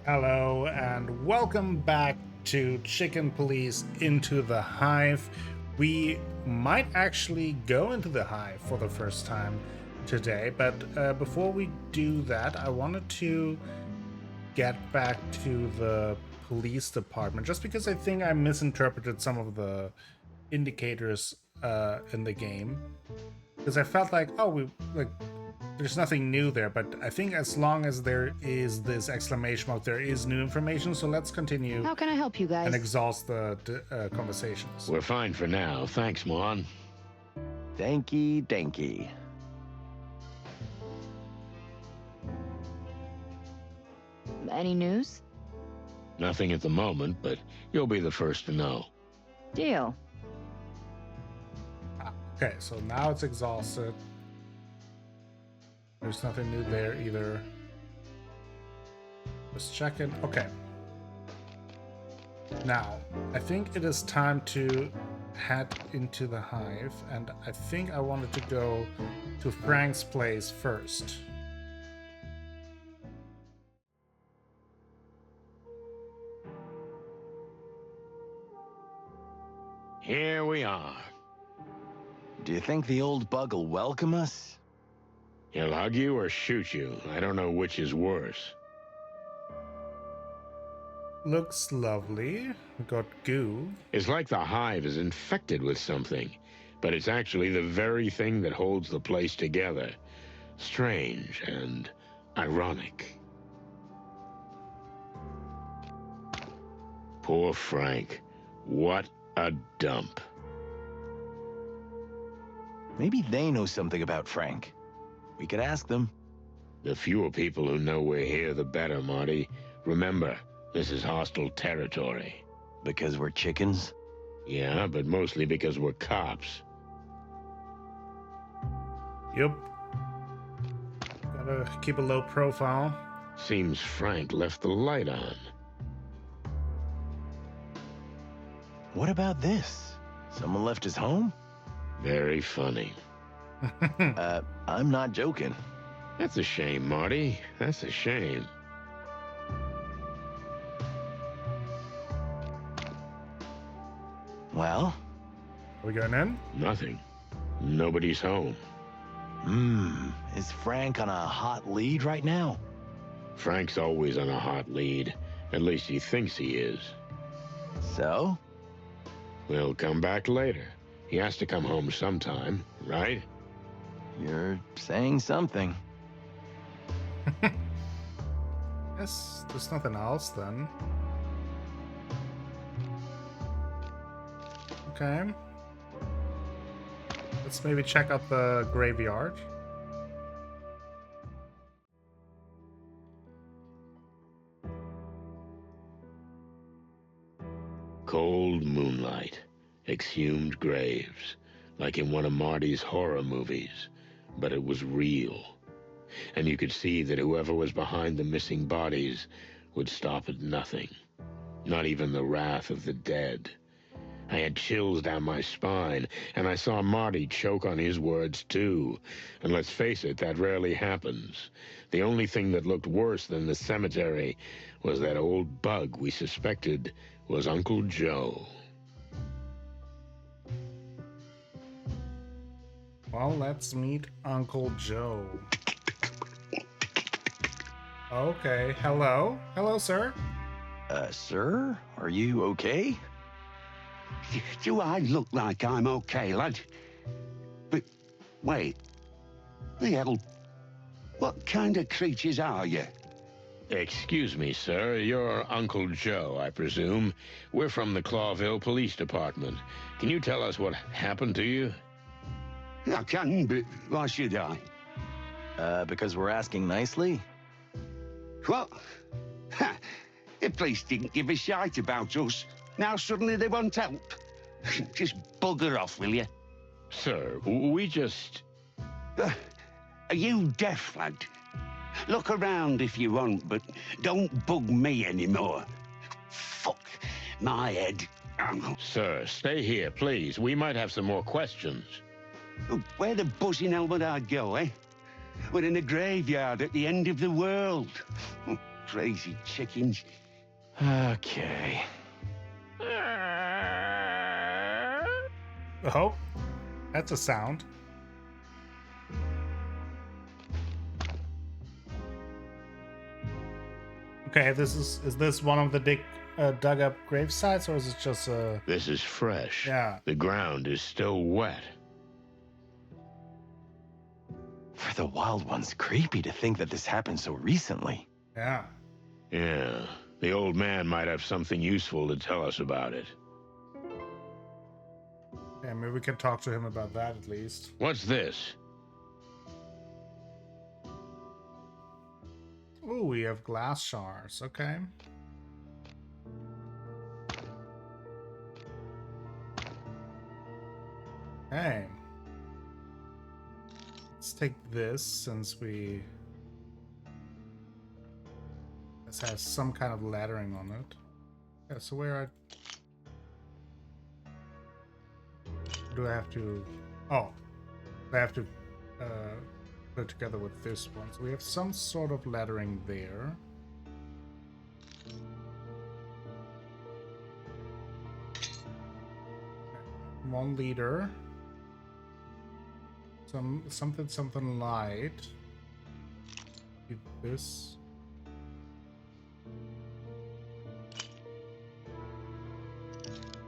Hello, and welcome back to Chicken Police Into the Hive. We might actually go into the hive for the first time today, but before we do that, I wanted to get back to the police department just because I think I misinterpreted some of the indicators in the game. Because I felt like, there's nothing new there, but I think as long as there is this exclamation mark, there is new information. So let's continue. How can I help you guys? And exhaust the conversations. We're fine for now. Thanks, Mon. Danky, danky. Any news? Nothing at the moment, but you'll be the first to know. Deal. Okay, so now it's exhausted. There's nothing new there either. Just checking. Okay. Now, I think it is time to head into the hive, and I think I wanted to go to Frank's place first. Here we are. Do you think the old bug will welcome us? He'll hug you or shoot you. I don't know which is worse. Looks lovely. We got goo. It's like the hive is infected with something, but it's actually the very thing that holds the place together. Strange and ironic. Poor Frank. What a dump. Maybe they know something about Frank. We could ask them. The fewer people who know we're here, the better, Marty. Remember, this is hostile territory. Because we're chickens? Yeah, but mostly because we're cops. Yep. Gotta keep a low profile. Seems Frank left the light on. What about this? Someone left his home? Very funny. I'm not joking. That's a shame, Marty. That's a shame. Well? Are we going in? Nothing. Nobody's home. Is Frank on a hot lead right now? Frank's always on a hot lead. At least he thinks he is. So? We'll come back later. He has to come home sometime, right? You're saying something. Guess there's nothing else then. Okay. Let's maybe check out the graveyard. Cold moonlight, exhumed graves, like in one of Marty's horror movies, but it was real. And you could see that whoever was behind the missing bodies would stop at nothing, not even the wrath of the dead. I had chills down my spine, and I saw Marty choke on his words too. And let's face it, that rarely happens. The only thing that looked worse than the cemetery was that old bug we suspected was Uncle Joe. Well, let's meet Uncle Joe. Okay, hello? Hello, sir? Sir? Are you okay? Do I look like I'm okay, lad? But, wait. The hell? What kind of creatures are you? Excuse me, sir. You're Uncle Joe, I presume. We're from the Clawville Police Department. Can you tell us what happened to you? I can, but why should I? Because we're asking nicely? What? Ha! The police didn't give a shite about us. Now suddenly they want help. Just bugger off, will you? Sir, we just... Are you deaf, lad? Look around if you want, but don't bug me anymore. Fuck my head. Sir, stay here, please. We might have some more questions. Where the buzzing hell would I go, eh? We're in a graveyard at the end of the world. Crazy chickens. Okay. Oh, that's a sound. Okay, is this one of the dug up grave sites, or is it just a... This is fresh. Yeah. The ground is still wet. For the wild ones, creepy to think that this happened so recently. Yeah. Yeah, the old man might have something useful to tell us about it. Yeah, maybe we can talk to him about that at least. What's this? Ooh, we have glass shards. Okay. Hey. Let's take this since this has some kind of lettering on it. Yeah, so where do I have to... Oh, I have to put it together with this one. So we have some sort of lettering there. 1 liter. Something light. Get this.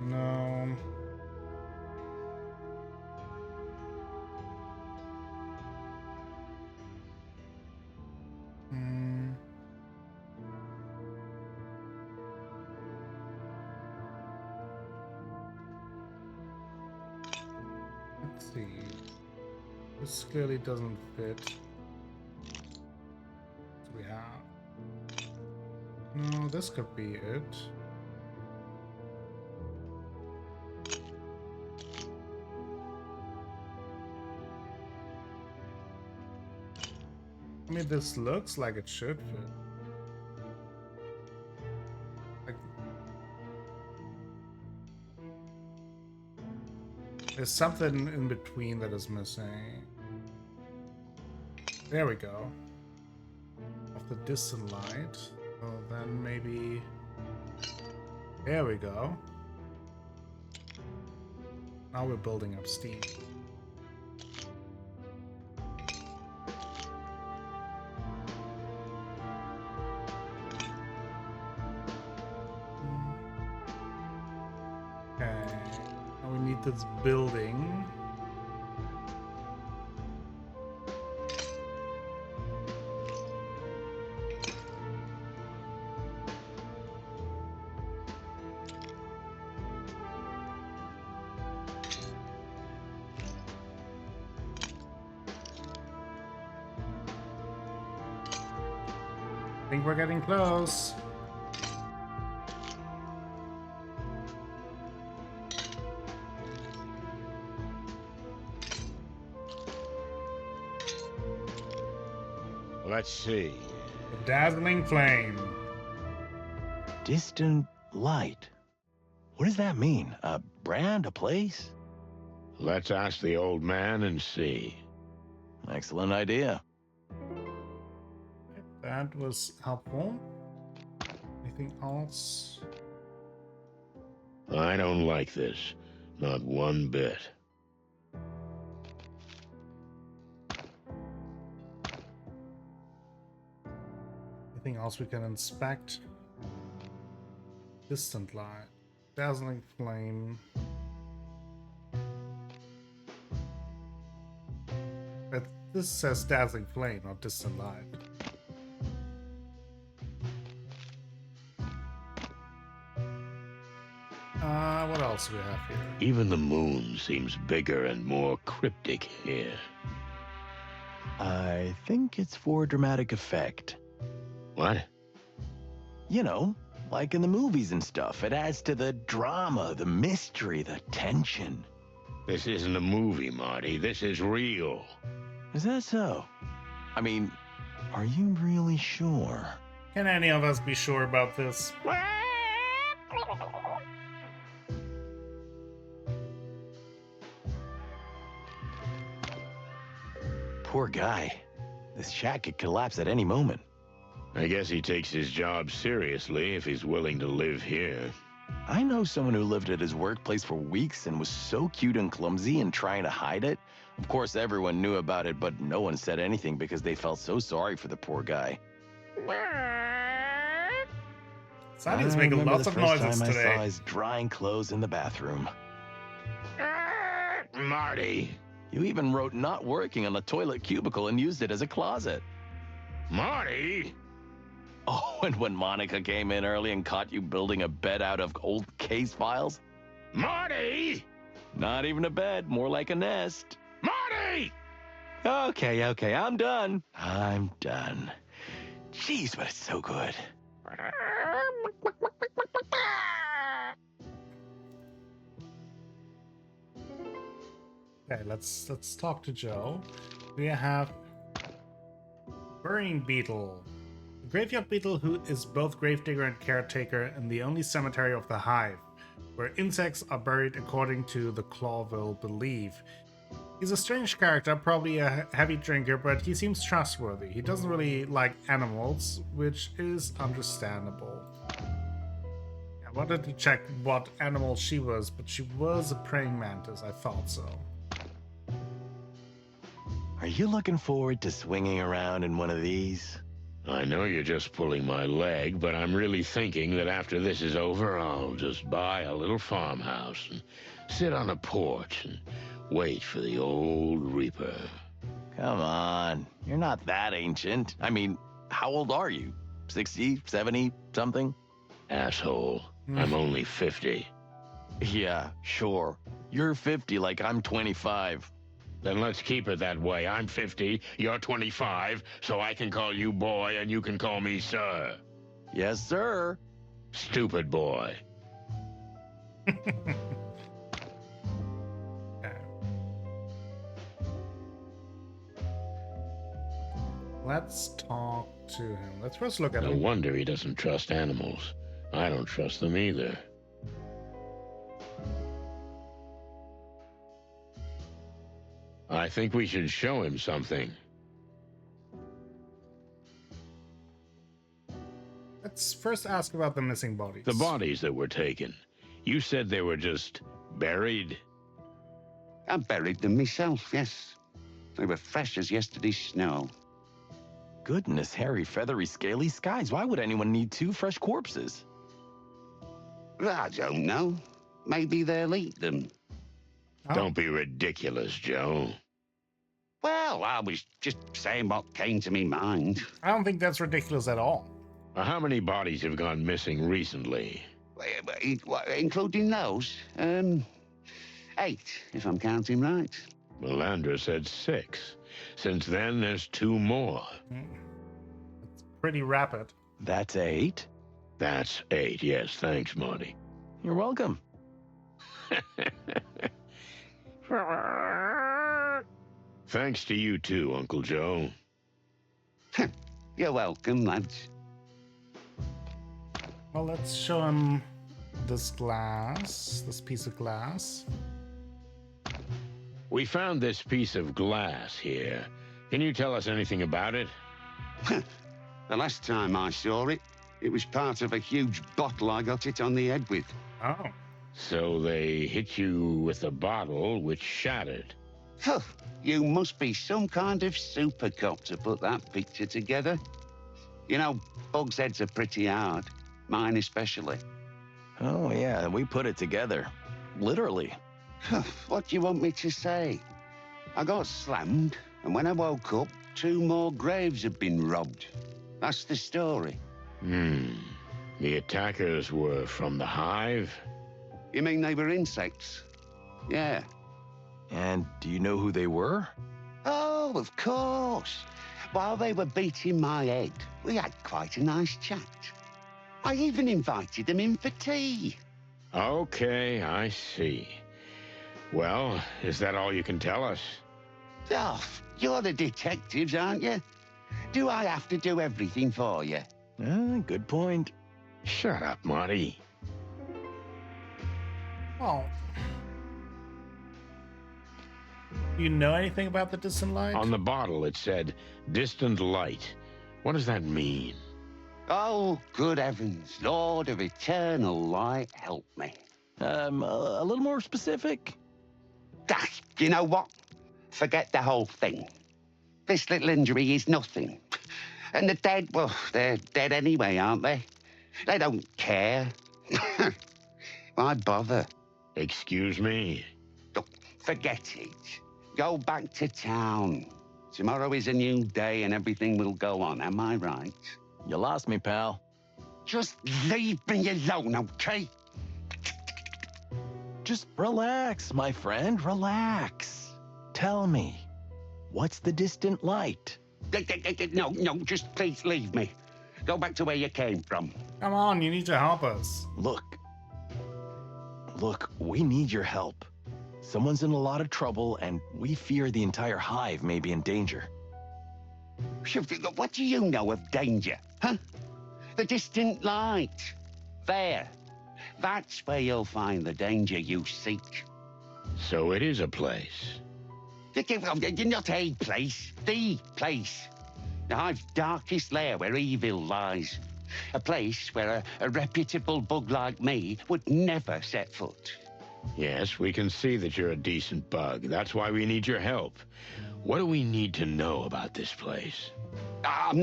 No. Let's see. This clearly doesn't fit. So we have... No, this could be it. I mean, this looks like it should fit. Like, there's something in between that is missing. There we go. Of the distant light. So then maybe... There we go. Now we're building up steam. Okay. Now we need this building. I think we're getting close. Let's see. The dazzling flame. Distant light. What does that mean? A brand, a place? Let's ask the old man and see. Excellent idea. That was helpful. Anything else? I don't like this. Not one bit. Anything else we can inspect? Distant light. Dazzling flame. But this says dazzling flame, not distant light. What else do we have here? Even the moon seems bigger and more cryptic here. I think it's for dramatic effect. What? You know, like in the movies and stuff. It adds to the drama, the mystery, the tension. This isn't a movie, Marty. This is real. Is that so? I mean, are you really sure? Can any of us be sure about this? Poor guy. This shack could collapse at any moment. I guess he takes his job seriously if he's willing to live here. I know someone who lived at his workplace for weeks and was so cute and clumsy and trying to hide it. Of course, everyone knew about it, but no one said anything because they felt so sorry for the poor guy. Sandy's I making remember lots the of first noises time I today. saw his drying clothes in the bathroom. Marty! You even wrote "not working" on the toilet cubicle and used it as a closet. Marty! Oh, and when Monica came in early and caught you building a bed out of old case files? Marty! Not even a bed, more like a nest. Marty! Okay, I'm done. I'm done. Jeez, but it's so good. Okay, let's talk to Joe. We have Burying Beetle. A graveyard beetle who is both gravedigger and caretaker in the only cemetery of the Hive, where insects are buried according to the Clawville belief. He's a strange character, probably a heavy drinker, but he seems trustworthy. He doesn't really like animals, which is understandable. I wanted to check what animal she was, but she was a praying mantis, I thought so. Are you looking forward to swinging around in one of these? I know you're just pulling my leg, but I'm really thinking that after this is over, I'll just buy a little farmhouse and sit on a porch and wait for the old Reaper. Come on, you're not that ancient. I mean, how old are you? 60, 70, something? Asshole. I'm only 50. Yeah, sure. You're 50 like I'm 25. Then let's keep it that way. I'm 50, you're 25, so I can call you boy and you can call me sir. Yes, sir. Stupid boy. Okay. Let's talk to him. Let's first look at No him. wonder he doesn't trust animals. I don't trust them either. I think we should show him something. Let's first ask about the missing bodies. The bodies that were taken. You said they were just buried? I buried them myself, yes. They were fresh as yesterday's snow. Goodness, hairy, feathery, scaly skies. Why would anyone need 2 fresh corpses? I don't know. Maybe they'll eat them. Oh. Don't be ridiculous, Joe. Well, I was just saying what came to me mind. I don't think that's ridiculous at all. How many bodies have gone missing recently? Including those? 8, if I'm counting right. Melandra said 6. Since then, there's 2 more. It's pretty rapid. That's 8. That's 8, yes. Thanks, Marty. You're welcome. Thanks to you too, Uncle Joe. You're welcome, lads. Well, let's show him this glass, this piece of glass. We found this piece of glass here. Can you tell us anything about it? The last time I saw it, it was part of a huge bottle I got it on the head with. Oh. So they hit you with a bottle which shattered. You must be some kind of super cop to put that picture together. You know, bugs' heads are pretty hard. Mine especially. Oh, yeah, we put it together. Literally. What do you want me to say? I got slammed, and when I woke up, 2 more graves had been robbed. That's the story. The attackers were from the Hive? You mean they were insects? Yeah. And do you know who they were? Oh, of course. While they were beating my head, we had quite a nice chat. I even invited them in for tea. Okay, I see. Well, is that all you can tell us? Oh, you're the detectives, aren't you? Do I have to do everything for you? Good point. Shut up, Marty. Well, Do you know anything about the distant light? On the bottle, it said, distant light. What does that mean? Oh, good heavens, Lord of eternal light, help me. A little more specific? Ah, you know what? Forget the whole thing. This little injury is nothing. And the dead, well, they're dead anyway, aren't they? They don't care. Why bother? Excuse me? Look, forget it. Go back to town. Tomorrow is a new day and everything will go on, am I right? You lost me, pal. Just leave me alone, okay? Just relax, my friend, relax. Tell me, what's the distant light? No, just please leave me. Go back to where you came from. Come on, you need to help us. Look, we need your help. Someone's in a lot of trouble, and we fear the entire hive may be in danger. What do you know of danger, huh? The distant light. There. That's where you'll find the danger you seek. So it is a place. Not a place, the place. The hive's darkest lair where evil lies. A place where a reputable bug like me would never set foot. Yes, we can see that you're a decent bug. That's why we need your help. What do we need to know about this place? I'm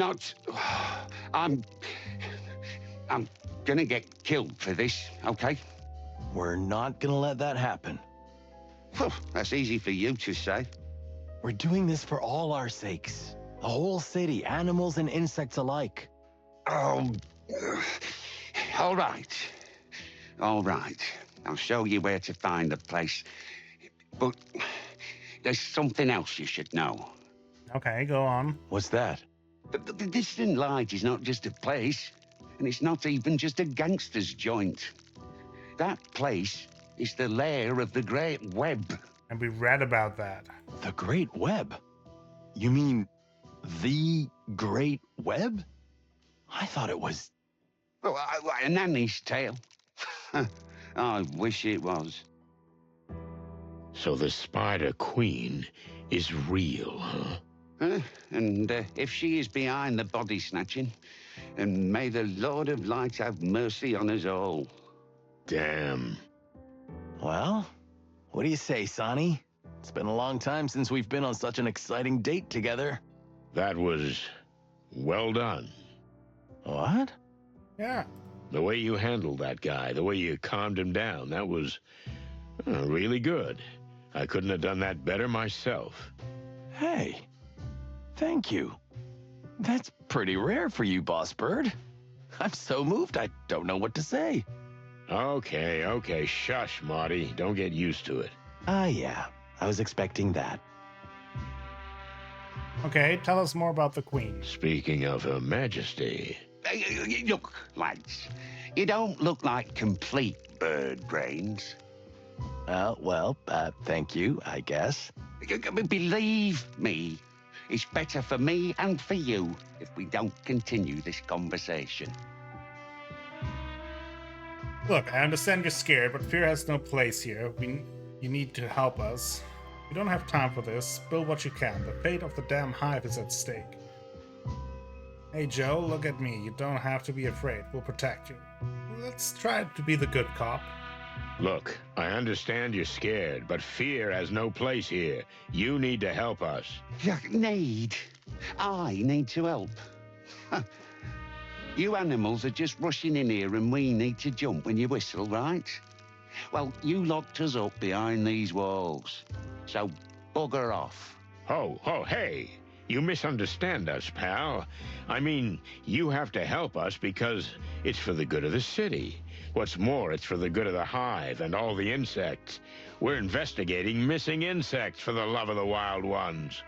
gonna get killed for this, okay? We're not gonna let that happen. That's easy for you to say. We're doing this for all our sakes. The whole city, animals and insects alike. Oh, all right. All right. I'll show you where to find the place. But there's something else you should know. Okay, go on. What's that? The distant light is not just a place, and it's not even just a gangster's joint. That place is the lair of the Great Web. And we read about that. The Great Web? You mean the Great Web? I thought it was... Oh, a nanny's tale. I wish it was. So the Spider Queen is real, huh? And if she is behind the body snatching, then may the Lord of Light have mercy on us all. Damn. Well, what do you say, Sonny? It's been a long time since we've been on such an exciting date together. That was well done. What? Yeah. The way you handled that guy, the way you calmed him down, that was really good. I couldn't have done that better myself. Hey, thank you. That's pretty rare for you, Boss Bird. I'm so moved, I don't know what to say. Okay, shush, Marty. Don't get used to it. Yeah, I was expecting that. Okay, tell us more about the Queen. Speaking of Her Majesty... Look, lads, you don't look like complete bird brains. Thank you, I guess. Believe me, it's better for me and for you if we don't continue this conversation. Look, I understand you're scared, but fear has no place here. You need to help us. We don't have time for this. Spill what you can. The fate of the damn hive is at stake. Hey Joe, look at me. You don't have to be afraid. We'll protect you. Let's try to be the good cop. Look, I understand you're scared, but fear has no place here. You need to help us. I need to help. You animals are just rushing in here and we need to jump when you whistle, right? Well, you locked us up behind these walls. So, bugger off. Oh, hey! You misunderstand us, pal. I mean, you have to help us because it's for the good of the city. What's more, it's for the good of the hive and all the insects. We're investigating missing insects for the love of the wild ones.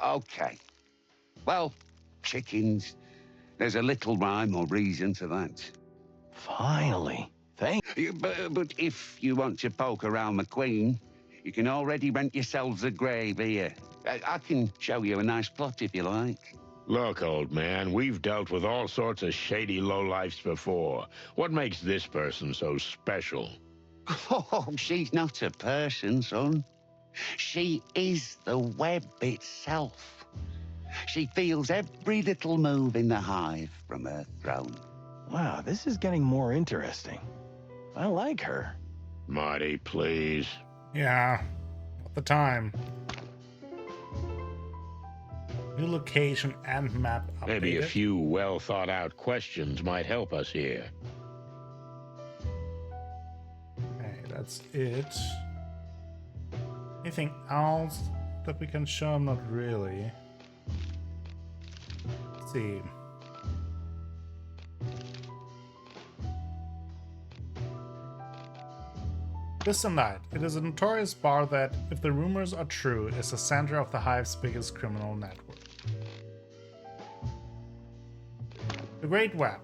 Okay. Well, chickens. There's a little rhyme or reason to that. Finally. Thank you. But if you want to poke around the Queen, you can already rent yourselves a grave here. I can show you a nice plot if you like. Look, old man, we've dealt with all sorts of shady lowlifes before. What makes this person so special? Oh, she's not a person, son. She is the web itself. She feels every little move in the hive from her throne. Wow, this is getting more interesting. I like her. Marty, please. Yeah, at the time. New location and map updated. Maybe a few well-thought-out questions might help us here. Okay, that's it. Anything else that we can show? Not really. Let's see. Distant Light. It is a notorious bar that, if the rumors are true, is the center of the Hive's biggest criminal network. The Great Web.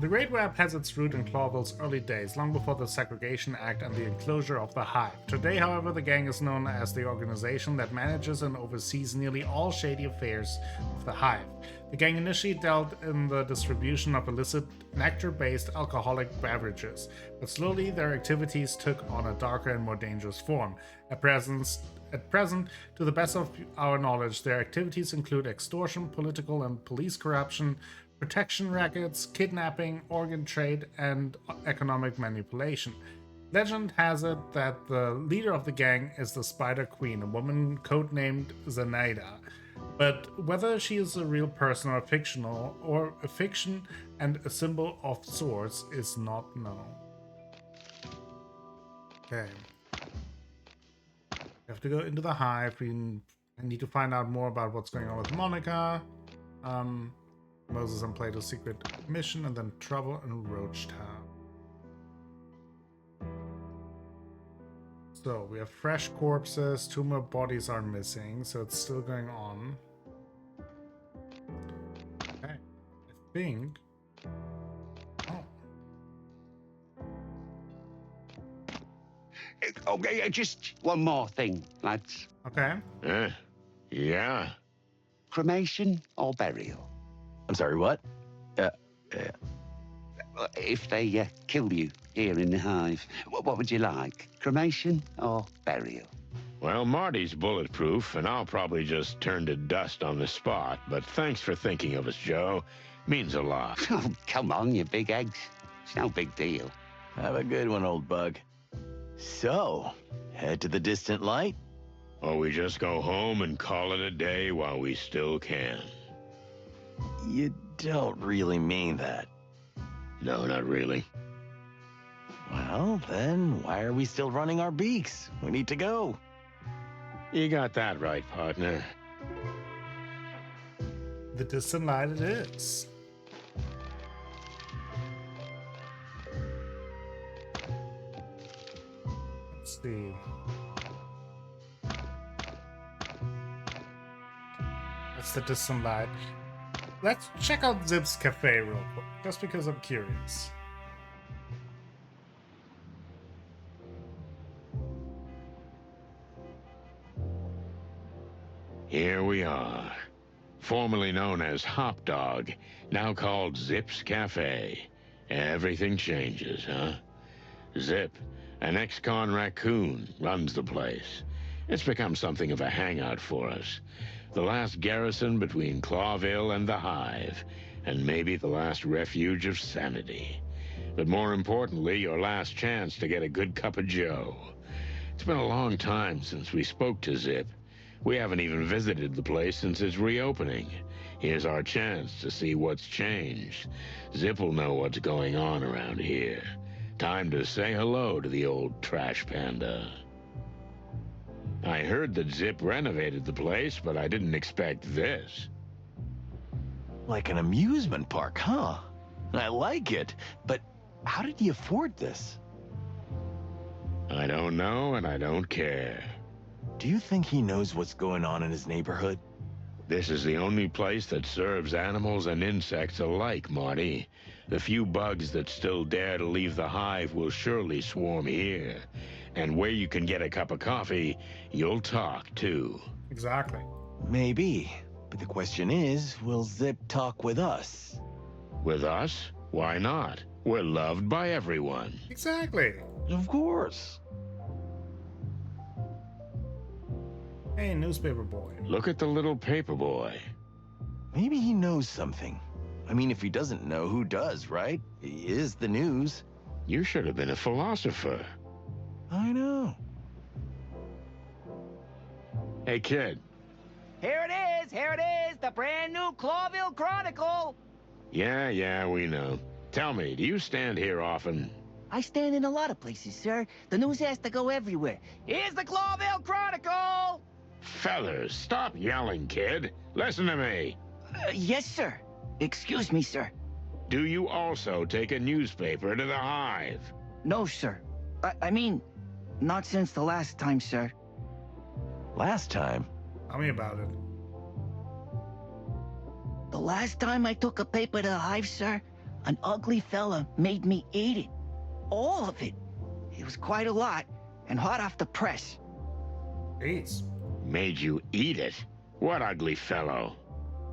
The Great Web has its root in Clawville's early days, long before the Segregation Act and the enclosure of the Hive. Today, however, the gang is known as the organization that manages and oversees nearly all shady affairs of the Hive. The gang initially dealt in the distribution of illicit nectar-based alcoholic beverages, but slowly their activities took on a darker and more dangerous form. At present, to the best of our knowledge, their activities include extortion, political and police corruption, protection rackets, kidnapping, organ trade, and economic manipulation. Legend has it that the leader of the gang is the Spider Queen, a woman codenamed Zenaida. But whether she is a real person or fictional, or a fiction and a symbol of sorts, is not known. Okay. We have to go into the Hive. I need to find out more about what's going on with Monica. Moses and Plato's secret mission, and then trouble in Roach Town. So we have fresh corpses, 2 more bodies are missing, so it's still going on. Okay, I think. Oh. Okay, just one more thing, lads. Okay. Yeah. Cremation or burial? I'm sorry, what? If they kill you here in the Hive, what would you like? Cremation or burial? Well, Marty's bulletproof, and I'll probably just turn to dust on the spot, but thanks for thinking of us, Joe. Means a lot. Oh, come on, you big eggs. It's no big deal. Have a good one, old bug. So, head to the distant light? Or we just go home and call it a day while we still can. You don't really mean that. No, not really. Well, then why are we still running our beaks? We need to go. You got that right, partner. The distant light it is. Let's see. That's the distant light. Let's check out Zip's Cafe real quick, just because I'm curious. Here we are. Formerly known as Hop Dog, now called Zip's Cafe. Everything changes, huh? Zip, an ex-con raccoon, runs the place. It's become something of a hangout for us. The last garrison between Clawville and the Hive, and maybe the last refuge of sanity. But more importantly, your last chance to get a good cup of joe. It's been a long time since we spoke to Zip. We haven't even visited the place since its reopening. Here's our chance to see what's changed. Zip will know what's going on around here. Time to say hello to the old trash panda. I heard that Zip renovated the place, but I didn't expect this. Like an amusement park, huh? I like it, but how did he afford this? I don't know, and I don't care. Do you think he knows what's going on in his neighborhood? This is the only place that serves animals and insects alike, Marty. The few bugs that still dare to leave the Hive will surely swarm here. And where you can get a cup of coffee, you'll talk, too. Exactly. Maybe, but the question is, will Zip talk with us? With us? Why not? We're loved by everyone. Exactly. Of course. Hey, newspaper boy. Look at the little paper boy. Maybe he knows something. I mean, if he doesn't know, who does, right? He is the news. You should have been a philosopher. I know. Hey, kid. Here it is, the brand new Clawville Chronicle. Yeah, we know. Tell me, do you stand here often? I stand in a lot of places, sir. The news has to go everywhere. Here's the Clawville Chronicle! Fellas, stop yelling, kid. Listen to me. Yes, sir. Excuse me, sir. Do you also take a newspaper to the Hive? No, sir. I mean, not since the last time, sir. Last time, Tell me about it. The last time I took a paper to the Hive, sir, an ugly fella made me eat it. All of it. It was quite a lot, and hot off the press. Jeez. Made you eat it? What ugly fellow?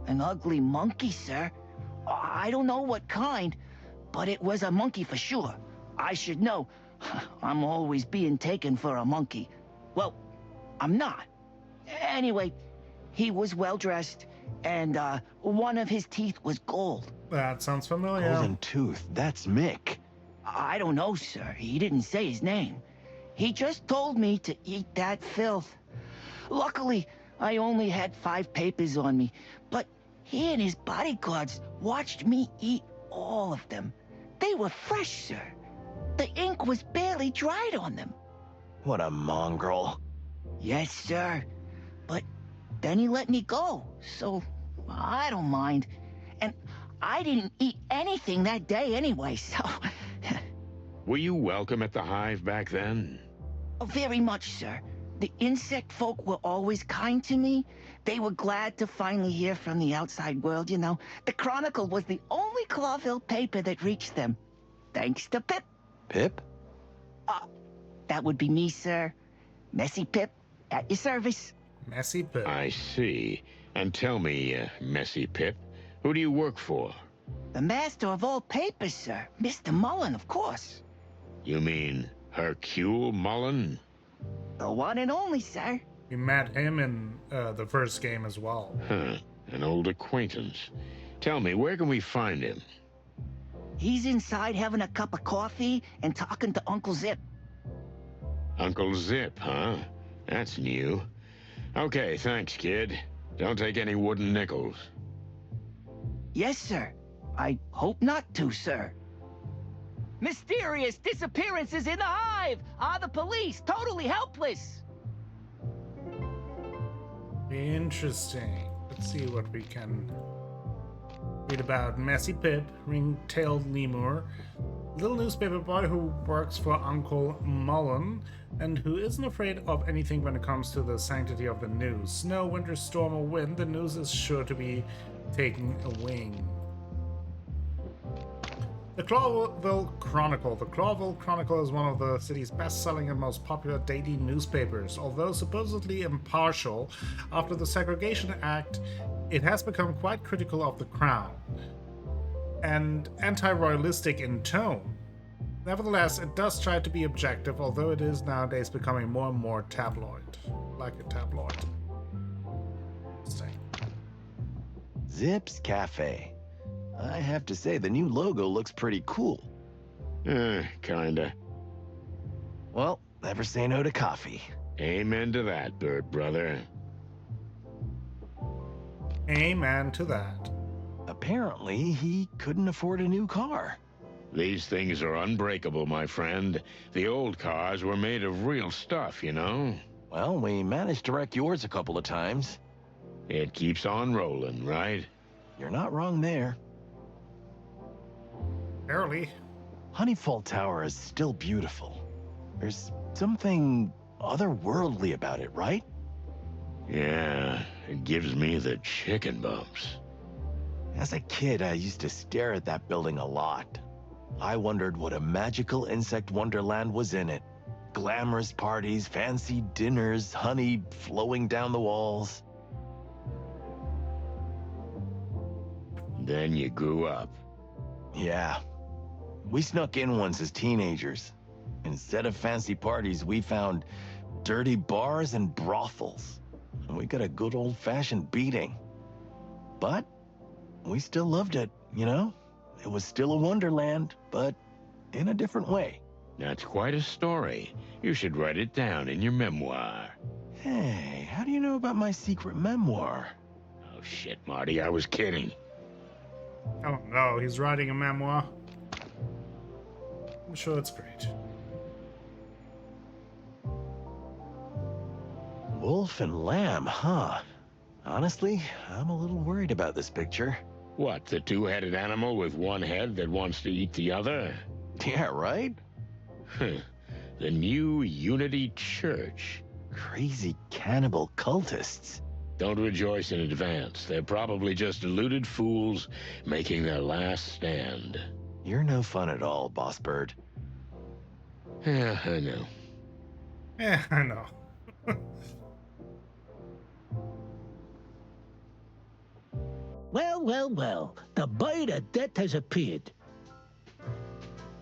An ugly monkey, sir. I don't know what kind, but it was a monkey for sure. I should know. I'm always being taken for a monkey. Well, I'm not. Anyway, he was well-dressed, and one of his teeth was gold. That sounds familiar. golden tooth, that's Mick. I don't know, sir. He didn't say his name. He just told me to eat that filth. Luckily, I only had 5 papers on me, but he and his bodyguards watched me eat all of them. They were fresh, sir. The ink was barely dried on them. What a mongrel. Yes, sir. But then he let me go, so I don't mind. And I didn't eat anything that day anyway, so... Were you welcome at the Hive back then? Oh, very much, sir. The insect folk were always kind to me. They were glad to finally hear from the outside world, you know. The Chronicle was the only Clawville paper that reached them. Thanks to Pip. Pip? That would be me, sir. Messy Pip, at your service. Messy Pip. I see. And tell me, Messy Pip, who do you work for? The master of all papers, sir. Mr. Mullen, of course. You mean Hercule Mullen? The one and only, sir. We met him in the first game as well. Huh, an old acquaintance. Tell me, where can we find him? He's inside having a cup of coffee and talking to Uncle Zip. Uncle Zip, huh? That's new. Okay, thanks, kid. Don't take any wooden nickels. Yes, sir. I hope not to, sir. Mysterious disappearances in the Hive! Are the police totally helpless? Interesting. Let's see what we can read about Messy Pip, ring-tailed lemur, little newspaper boy who works for Uncle Mullen, and who isn't afraid of anything when it comes to the sanctity of the news. Snow, winter, storm, or wind, the news is sure to be taking a wing. The Clawville Chronicle. The Clawville Chronicle is one of the city's best-selling and most popular daily newspapers. Although supposedly impartial, after the Segregation Act, it has become quite critical of the Crown and anti-royalistic in tone. Nevertheless, it does try to be objective, although it is nowadays becoming more and more tabloid. Like a tabloid. Interesting. Zip's Cafe. I have to say, the new logo looks pretty cool. Kinda. Well, never say no to coffee. Amen to that, bird brother. Amen to that. Apparently, he couldn't afford a new car. These things are unbreakable, my friend. The old cars were made of real stuff, you know? Well, we managed to wreck yours a couple of times. It keeps on rolling, right? You're not wrong there. Barely. Honeyfall Tower is still beautiful. There's something otherworldly about it, right? Yeah, it gives me the chicken bumps. As a kid, I used to stare at that building a lot. I wondered what a magical insect wonderland was in it. Glamorous parties, fancy dinners, honey flowing down the walls. Then you grew up. Yeah. We snuck in once as teenagers. Instead of fancy parties, we found dirty bars and brothels. and we got a good old-fashioned beating. But we still loved it, you know? It was still a wonderland, but in a different way. That's quite a story. You should write it down in your memoir. Hey, how do you know about my secret memoir? Oh, shit, Marty, I was kidding. Oh no, he's writing a memoir. I'm sure it's great. Wolf and lamb, huh? Honestly, I'm a little worried about this picture. What, the two-headed animal with one head that wants to eat the other? Yeah, right? The New Unity Church. Crazy cannibal cultists. Don't rejoice in advance. They're probably just deluded fools making their last stand. You're no fun at all, Boss Bird. Yeah, I know. Yeah, I know. Well, well, well. The bird of death has appeared.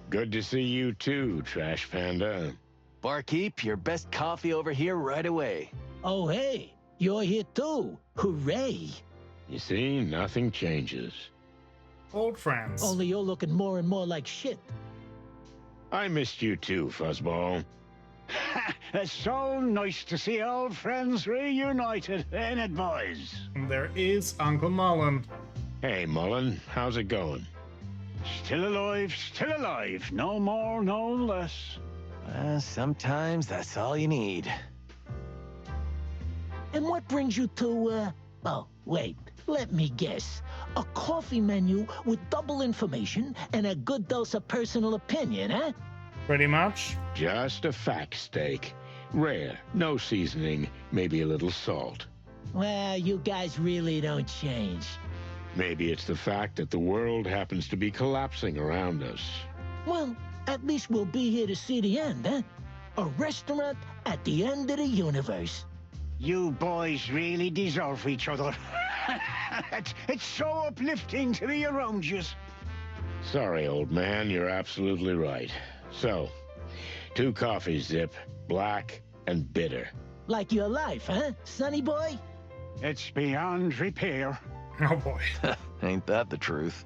Good to see you too, Trash Panda. Barkeep, your best coffee over here right away. Oh, hey, you're here too. Hooray. You see, nothing changes. Old friends. Only you're looking more and more like shit. I missed you too, Fuzzball. It's so nice to see old friends reunited, ain't it, boys? And there is Uncle Mullen. Hey, Mullen, how's it going? Still alive, no more, no less. Sometimes that's all you need. And what brings you to, oh, wait, let me guess. A coffee menu with double information and a good dose of personal opinion, huh? Pretty much. Just a fat steak. Rare, no seasoning, maybe a little salt. Well, you guys really don't change. Maybe it's the fact that the world happens to be collapsing around us. Well, at least we'll be here to see the end, huh? A restaurant at the end of the universe. You boys really deserve each other. It's so uplifting to be around you. Sorry, old man, you're absolutely right. So, 2 coffees, Zip. Black and bitter. Like your life, huh, sonny boy? It's beyond repair. Oh boy. Ain't that the truth?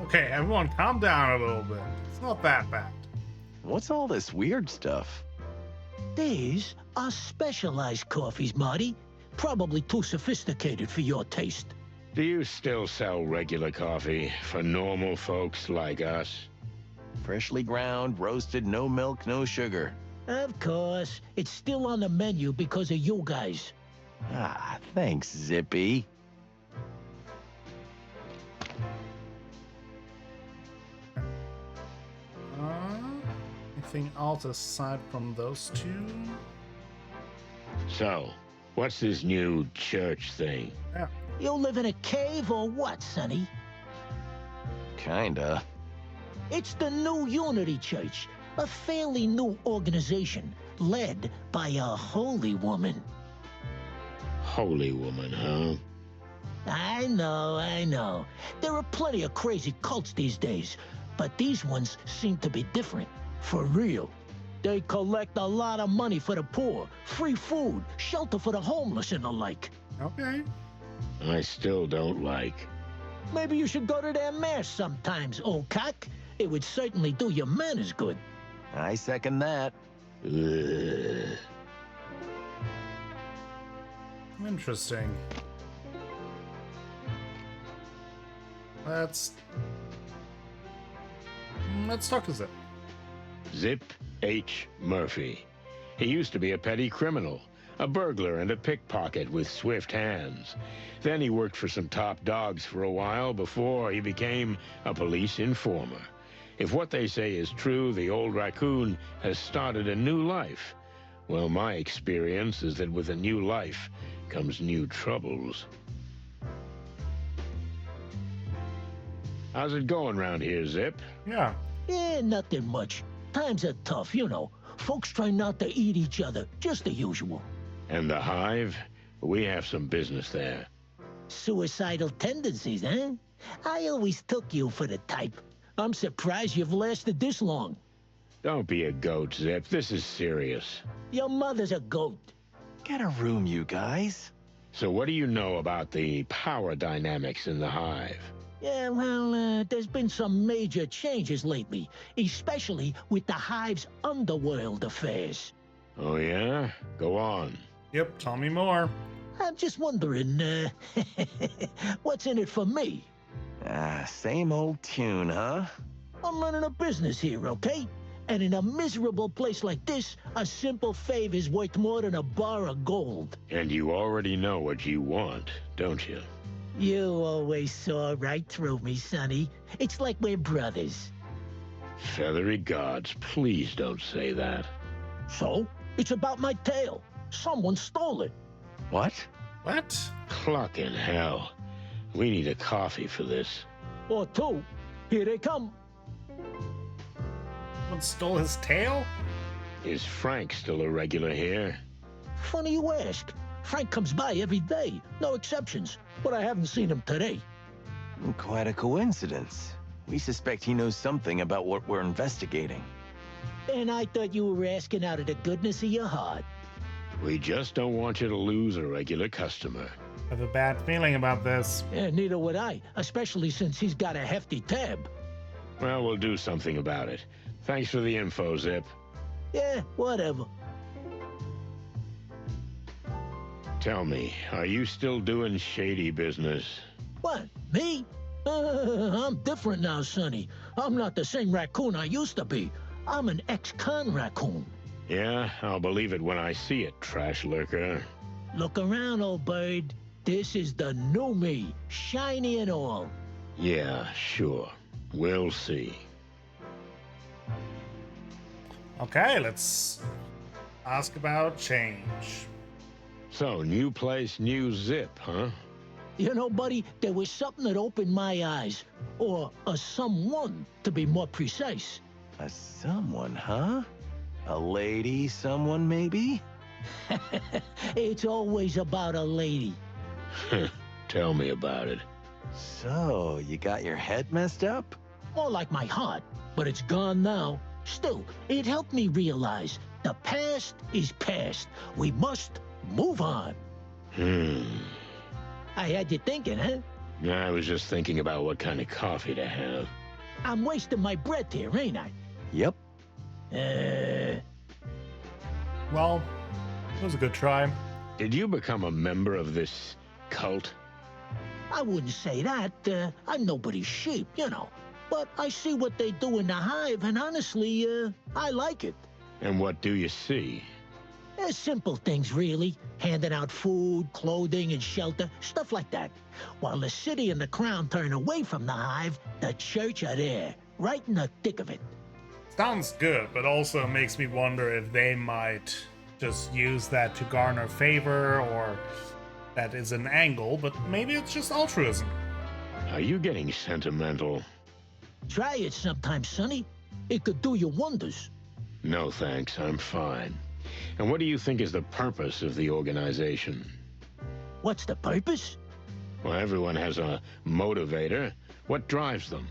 Okay, everyone calm down a little bit. It's not that bad. What's all this weird stuff? These are specialized coffees, Marty. Probably too sophisticated for your taste. Do you still sell regular coffee for normal folks like us? Freshly ground, roasted, no milk, no sugar. Of course. It's still on the menu because of you guys. Ah, thanks, Zippy. Anything else aside from those two? So, what's this new church thing? Yeah. You live in a cave or what, sonny? Kinda. It's the New Unity Church, a fairly new organization led by a holy woman. Holy woman, huh? I know. There are plenty of crazy cults these days, but these ones seem to be different. For real. They collect a lot of money for the poor, free food, shelter for the homeless and the like. Okay. I still don't like. Maybe you should go to their mass sometimes, old cock. It would certainly do your manners good. I second that. Ugh. Interesting. Let's talk to Zip. Zip H. Murphy. He used to be a petty criminal, a burglar and a pickpocket with swift hands. Then he worked for some top dogs for a while before he became a police informer. If what they say is true, the old raccoon has started a new life. Well, my experience is that with a new life comes new troubles. How's it going round here, Zip? Yeah. Nothing much. Times are tough, you know. Folks try not to eat each other, just the usual. And the Hive? We have some business there. Suicidal tendencies, huh? I always took you for the type. I'm surprised you've lasted this long. Don't be a goat, Zip. This is serious. Your mother's a goat. Get a room, you guys. So what do you know about the power dynamics in the hive? Yeah, well, there's been some major changes lately, especially with the hive's underworld affairs. Oh yeah? Go on. Yep, tell me more. I'm just wondering, what's in it for me? Same old tune, huh? I'm running a business here, okay? And in a miserable place like this, a simple favor is worth more than a bar of gold. And you already know what you want, don't you? You always saw right through me, Sonny. It's like we're brothers. Feathery gods, please don't say that. So, it's about my tail. Someone stole it. What? What? Clucking hell. We need a coffee for this. Or two. Here they come. Someone stole his tail? Is Frank still a regular here? Funny you ask. Frank comes by every day, no exceptions. But I haven't seen him today. Quite a coincidence. We suspect he knows something about what we're investigating. And I thought you were asking out of the goodness of your heart. We just don't want you to lose a regular customer. I have a bad feeling about this. Yeah, neither would I, especially since he's got a hefty tab. Well, we'll do something about it. Thanks for the info, Zip. Yeah, whatever. Tell me, are you still doing shady business? What, me? I'm different now, Sonny. I'm not the same raccoon I used to be. I'm an ex-con raccoon. Yeah, I'll believe it when I see it, trash lurker. Look around, old bird. This is the new me, shiny and all. Yeah, sure. We'll see. Okay, let's ask about change. So, new place, new Zip, huh? You know, buddy, there was something that opened my eyes. Or a someone, to be more precise. A someone, huh? A lady, someone maybe? It's always about a lady. Tell me about it. So, you got your head messed up? More like my heart, but it's gone now. Still, it helped me realize the past is past. We must move on. I had you thinking, huh? I was just thinking about what kind of coffee to have. I'm wasting my breath here, ain't I? Yep. Well, it was a good try. Did you become a member of this cult? I wouldn't say that. I'm nobody's sheep, you know. But I see what they do in the hive, and honestly, I like it. And what do you see? Simple things, really. Handing out food, clothing, and shelter, stuff like that. While the city and the crown turn away from the hive, the church are there, right in the thick of it. Sounds good, but also makes me wonder if they might just use that to garner favor, or that is an angle, but maybe it's just altruism. Are you getting sentimental? Try it sometime, Sonny. It could do you wonders. No, thanks. I'm fine. And what do you think is the purpose of the organization? What's the purpose? Well, everyone has a motivator. What drives them?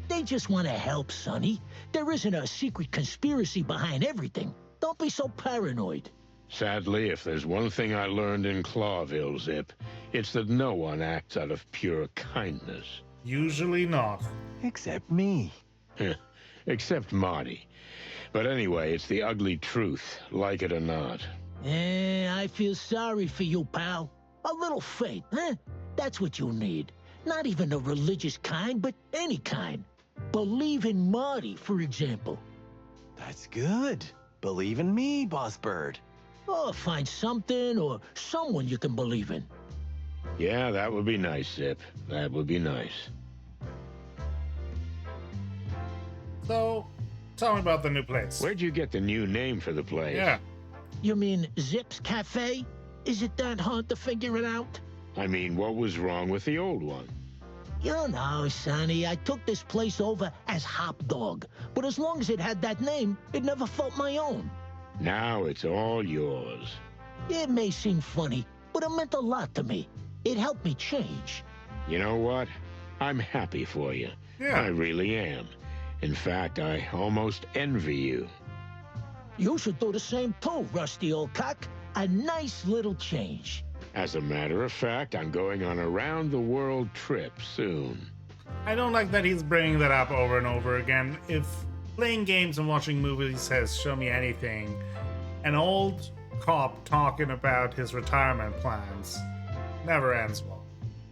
They just want to help, Sonny. There isn't a secret conspiracy behind everything. Don't be so paranoid. Sadly, if there's one thing I learned in Clawville, Zip, it's that no one acts out of pure kindness. Usually not. Except me. Except Marty. But anyway, it's the ugly truth, like it or not. I feel sorry for you, pal. A little faith, huh? That's what you need. Not even a religious kind, but any kind. Believe in Marty, for example. That's good. Believe in me, Boss Bird. Or find something or someone you can believe in. Yeah, that would be nice, Zip. That would be nice. So, tell me about the new place. Where'd you get the new name for the place? Yeah. You mean Zip's Cafe? Is it that hard to figure it out? I mean, what was wrong with the old one? You know, Sonny, I took this place over as Hop Dog. But as long as it had that name, it never felt my own. Now it's all yours. It may seem funny, but it meant a lot to me. It helped me change. You know what? I'm happy for you. Yeah. I really am. In fact, I almost envy you. You should do the same too, rusty old cock. A nice little change. As a matter of fact, I'm going on a round-the-world trip soon. I don't like that he's bringing that up over and over again. If playing games and watching movies has shown me anything, an old cop talking about his retirement plans never ends well.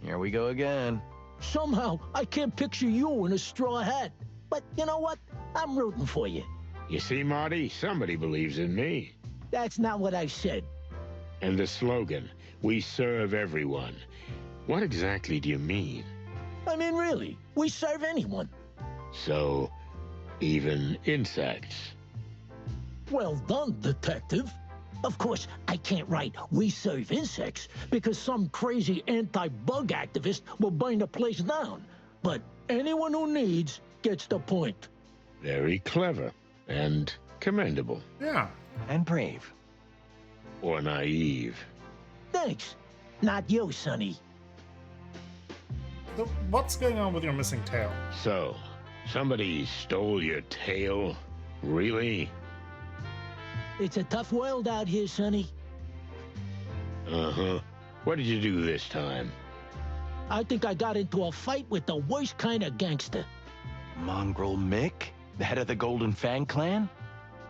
Here we go again. Somehow, I can't picture you in a straw hat. But you know what? I'm rooting for you. You see, Marty, somebody believes in me. That's not what I said. And the slogan, we serve everyone. What exactly do you mean? I mean, really, we serve anyone. So, even insects. Well done, detective. Of course, I can't write "we serve insects" because some crazy anti-bug activist will burn the place down. But anyone who needs gets the point. Very clever and commendable. Yeah. And brave. Or naive. Thanks. Not you, Sonny. So what's going on with your missing tail? So, somebody stole your tail? Really? It's a tough world out here, Sonny. Uh-huh. What did you do this time? I think I got into a fight with the worst kind of gangster. Mongrel Mick? The head of the Golden Fang clan?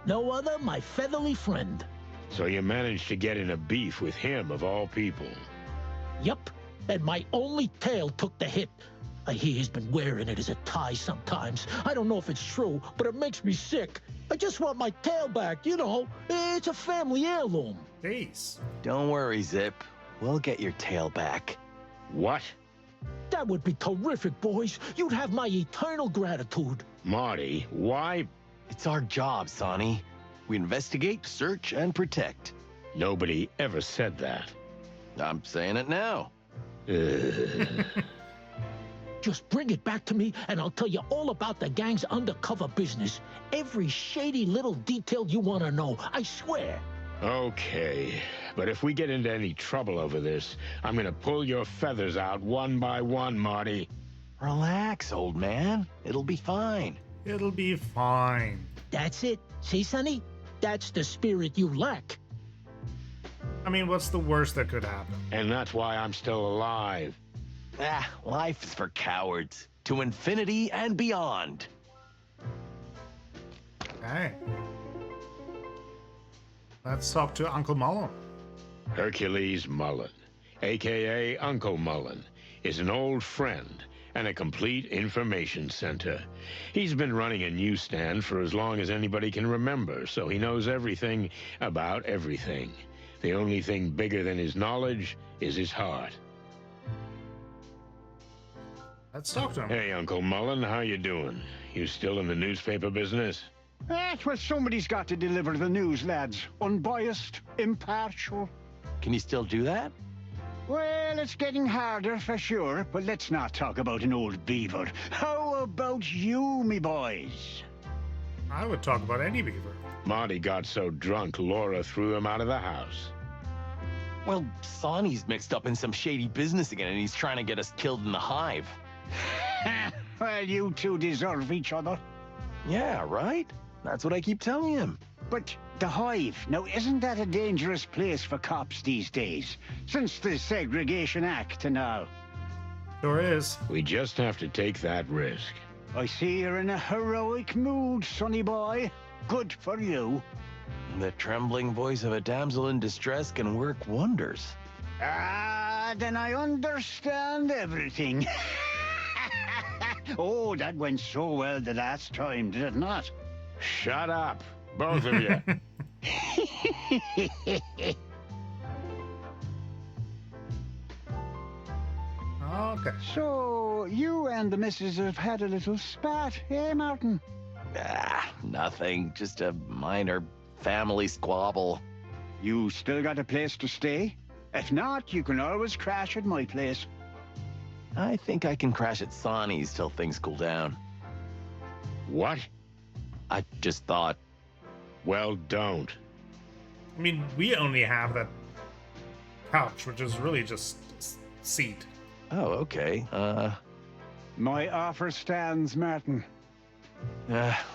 No other, my feathery friend. So you managed to get in a beef with him, of all people. Yup, and my only tail took the hit. I hear he's been wearing it as a tie sometimes. I don't know if it's true, but it makes me sick. I just want my tail back, you know. It's a family heirloom. Jeez. Don't worry, Zip. We'll get your tail back. What? That would be terrific, boys. You'd have my eternal gratitude. Marty, why? It's our job, Sonny. We investigate, search, and protect. Nobody ever said that. I'm saying it now. Just bring it back to me, and I'll tell you all about the gang's undercover business. Every shady little detail you want to know, I swear. Okay, but if we get into any trouble over this, I'm gonna pull your feathers out one by one, Marty. Relax, old man. It'll be fine. It'll be fine. That's it. See, Sonny? That's the spirit you lack. I mean, what's the worst that could happen? And that's why I'm still alive. Ah, life is for cowards. To infinity and beyond. Okay. Let's talk to Uncle Mullen. Hercules Mullen, a.k.a. Uncle Mullen, is an old friend and a complete information center. He's been running a newsstand for as long as anybody can remember, so he knows everything about everything. The only thing bigger than his knowledge is his heart. Let's talk to him. Hey, Uncle Mullen, how you doing? You still in the newspaper business? Well, somebody's got to deliver the news, lads. Unbiased, impartial. Can you still do that? Well, it's getting harder for sure, but let's not talk about an old beaver. How about you, me boys? I would talk about any beaver. Marty got so drunk, Laura threw him out of the house. Well, Sonny's mixed up in some shady business again, and he's trying to get us killed in the hive. Well, you two deserve each other. Yeah, right? That's what I keep telling him. But the hive, now isn't that a dangerous place for cops these days? Since the Segregation Act and all. Sure is. We just have to take that risk. I see you're in a heroic mood, sonny boy. Good for you. The trembling voice of a damsel in distress can work wonders. Ah, then I understand everything. Oh, that went so well the last time, did it not? Shut up, both of you. Okay. So, you and the missus have had a little spat, eh, Martin? Ah, nothing. Just a minor family squabble. You still got a place to stay? If not, you can always crash at my place. I think I can crash at Sonny's till things cool down. What? I just thought. Well, don't. I mean, we only have that couch, which is really just seat. Oh, okay. My offer stands, Martin.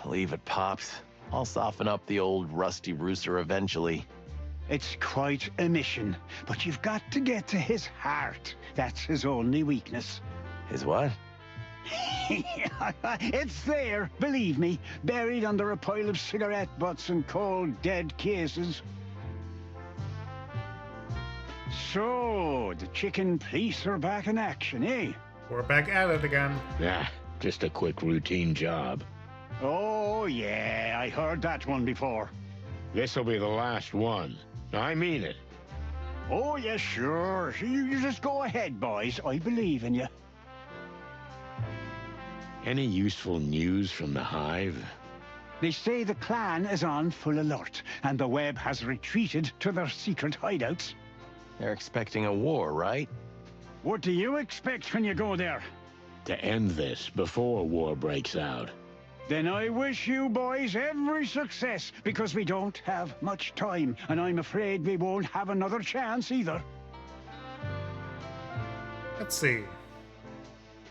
Leave it, Pops. I'll soften up the old rusty rooster eventually. It's quite a mission, but you've got to get to his heart. That's his only weakness. His what? It's there, believe me, buried under a pile of cigarette butts and cold, dead cases. So, the chicken police are back in action, eh? We're back at it again. Ah, just a quick routine job. Oh, yeah, I heard that one before. This'll be the last one. I mean it. Oh, yeah, sure. You just go ahead, boys. I believe in you. Any useful news from the Hive? They say the clan is on full alert, and the web has retreated to their secret hideouts. They're expecting a war, right? What do you expect when you go there? To end this before war breaks out. Then I wish you boys every success, because we don't have much time, and I'm afraid we won't have another chance either. Let's see.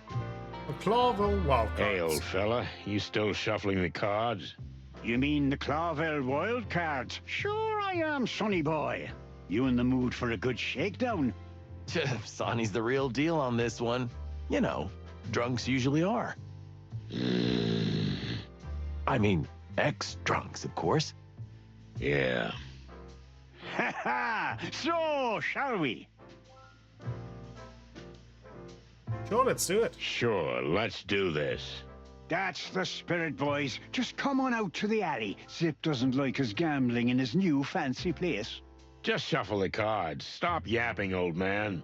The Clawville Wildcards. Hey, old fella, you still shuffling the cards? You mean the Clawville Wildcards? Sure I am, sonny boy. You in the mood for a good shakedown? Sonny's the real deal on this one. You know, drunks usually are. I mean, ex-drunks, of course. Yeah. Ha ha! So, shall we? Sure, let's do it. Sure, let's do this. That's the spirit, boys. Just come on out to the alley. Zip doesn't like us gambling in his new fancy place. Just shuffle the cards. Stop yapping, old man.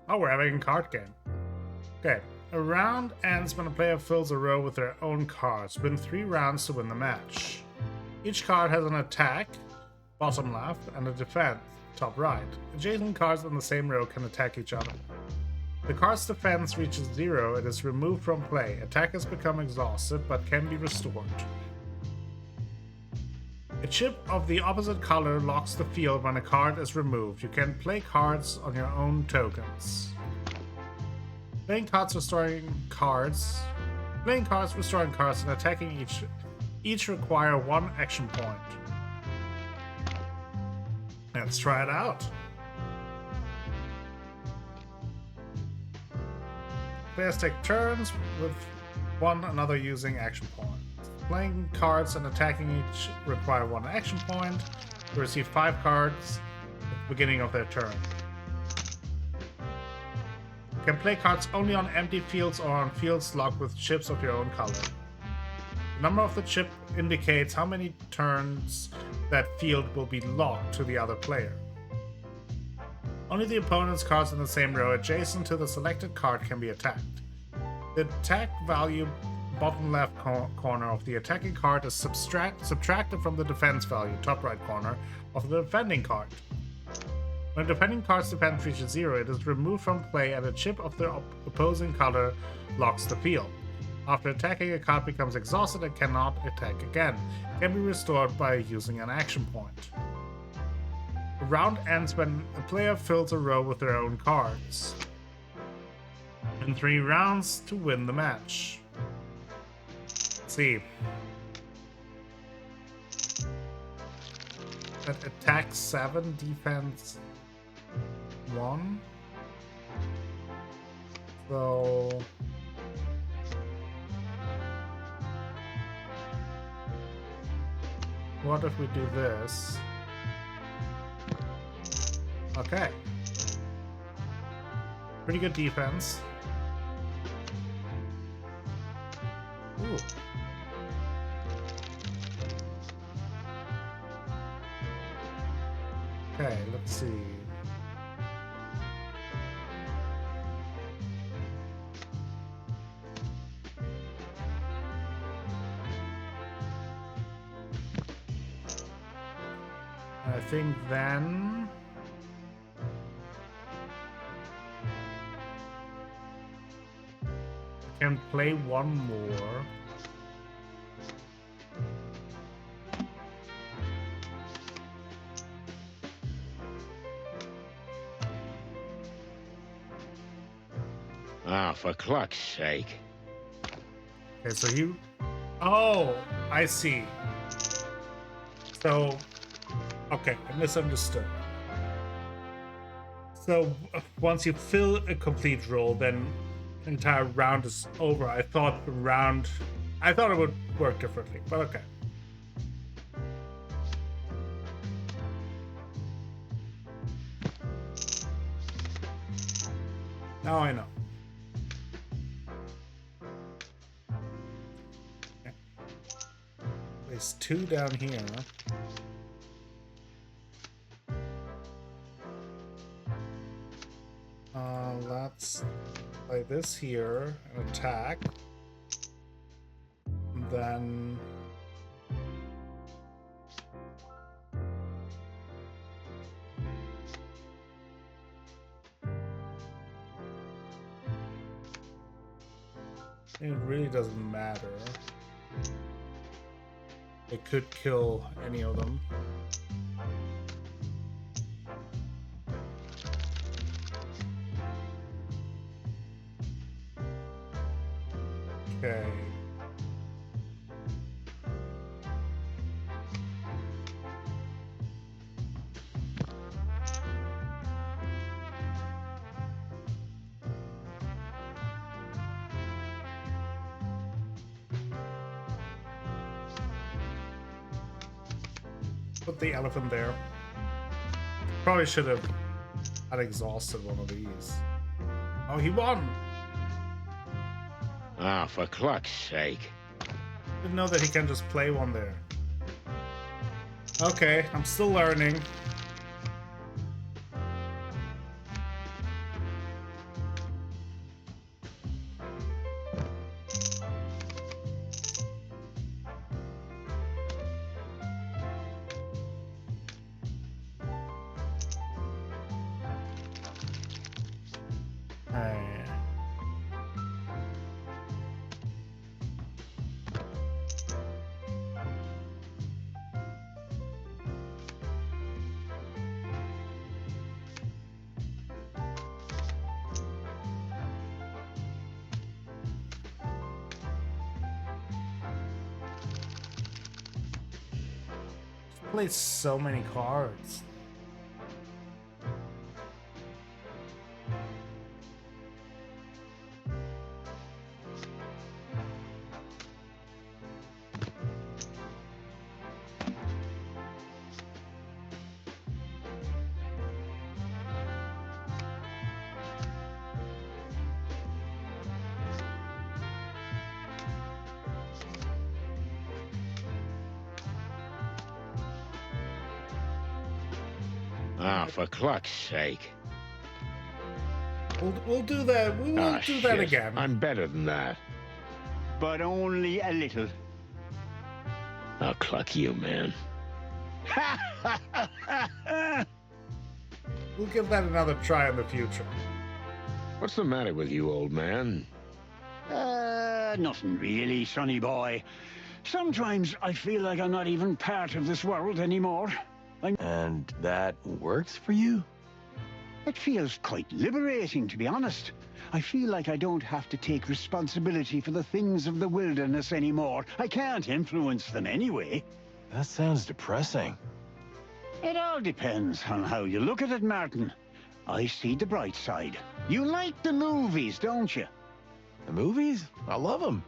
Oh, we're having a card game. Okay. A round ends when a player fills a row with their own cards. Win 3 rounds to win the match. Each card has an attack, bottom left, and a defense, top right. Adjacent cards on the same row can attack each other. The card's defense reaches 0, it is removed from play. Attackers become exhausted, but can be restored. A chip of the opposite color locks the field when a card is removed. You can play cards on your own tokens. Playing cards, restoring cards, and attacking each require 1 action point. Let's try it out. Players take turns with one another using action points. Playing cards and attacking each require 1 action point. They receive 5 cards at the beginning of their turn. You can play cards only on empty fields or on fields locked with chips of your own color. The number of the chip indicates how many turns that field will be locked to the other player. Only the opponent's cards in the same row adjacent to the selected card can be attacked. The attack value bottom left corner of the attacking card is subtracted from the defense value top right corner of the defending card. When a defending card's defense reaches 0, it is removed from play and a chip of the opposing color locks the field. After attacking, a card becomes exhausted and cannot attack again. It can be restored by using an action point. The round ends when a player fills a row with their own cards. In 3 rounds to win the match. Let's see. Attack 7, defense 1. So what if we do this? Okay. Pretty good defense. Ooh. Okay, let's see. I think then I can play one more. Ah, for cluck's sake. Okay, so you... Oh, I see. So Okay, I misunderstood. So once you fill a complete roll, then the entire round is over. I thought it would work differently, but okay. Now I know. Okay. There's 2 down here. Let's play this here and attack. And then it really doesn't matter. It could kill any of them. Okay. Put the elephant there. Probably should have had exhausted one of these. Oh, he won! Ah, for cluck's sake. Didn't know that he can just play one there. Okay, I'm still learning. Played so many cards. Ah, for cluck's sake. We'll do that. We will do that shit. again. I'm better than that. But only a little. I'll cluck you, man. We'll give that another try in the future. What's the matter with you, old man? Nothing really, sonny boy. Sometimes I feel like I'm not even part of this world anymore. And that works for you? It feels quite liberating, to be honest. I feel like I don't have to take responsibility for the things of the wilderness anymore. I can't influence them anyway. That sounds depressing. It all depends on how you look at it, Martin. I see the bright side. You like the movies, don't you? The movies? I love them.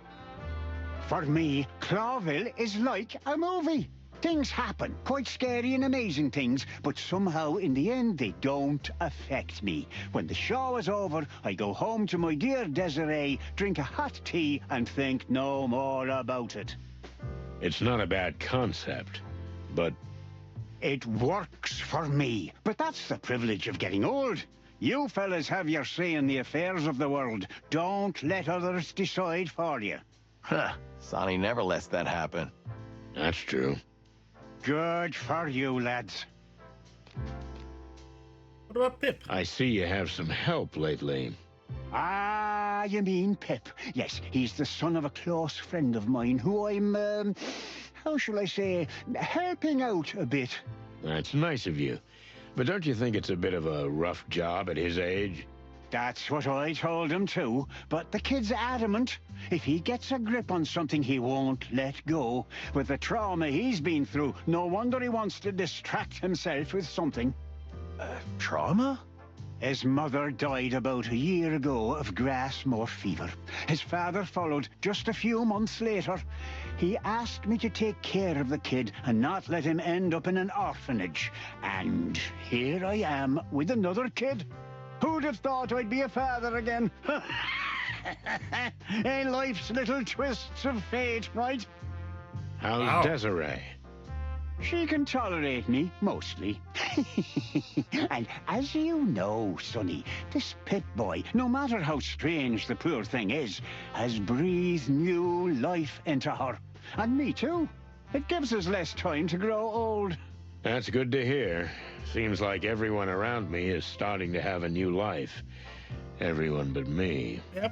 For me, Clawville is like a movie. Things happen, quite scary and amazing things, but somehow in the end they don't affect me. When the show is over, I go home to my dear Desiree, drink a hot tea, and think no more about it. It's not a bad concept, but... It works for me, but that's the privilege of getting old. You fellas have your say in the affairs of the world. Don't let others decide for you. Huh. Sonny never lets that happen. That's true. Good for you, lads. What about Pip? I see you have some help lately. Ah, you mean Pip. Yes, he's the son of a close friend of mine who I'm, how shall I say, helping out a bit. That's nice of you. But don't you think it's a bit of a rough job at his age? That's what I told him too, but the kid's adamant. If he gets a grip on something, he won't let go. With the trauma he's been through, no wonder he wants to distract himself with something. Trauma? His mother died about a year ago of grass-moor fever. His father followed just a few months later. He asked me to take care of the kid and not let him end up in an orphanage. And here I am with another kid. Who'd have thought I'd be a father again? Ain't life's little twists of fate, right? How's Desiree? She can tolerate me, mostly. And as you know, Sonny, this Pip boy, no matter how strange the poor thing is, has breathed new life into her. And me too. It gives us less time to grow old. That's good to hear. Seems like everyone around me is starting to have a new life. Everyone but me. Yep.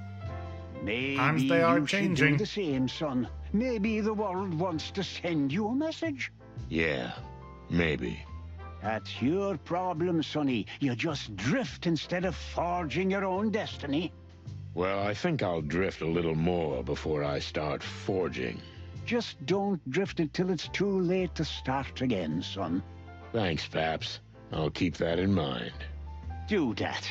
Maybe Times they are you should changing. do the same, son. Maybe the world wants to send you a message. Yeah, maybe. That's your problem, Sonny. You just drift instead of forging your own destiny. Well, I think I'll drift a little more before I start forging. Just don't drift until it's too late to start again, son. Thanks, Paps. I'll keep that in mind. Do that.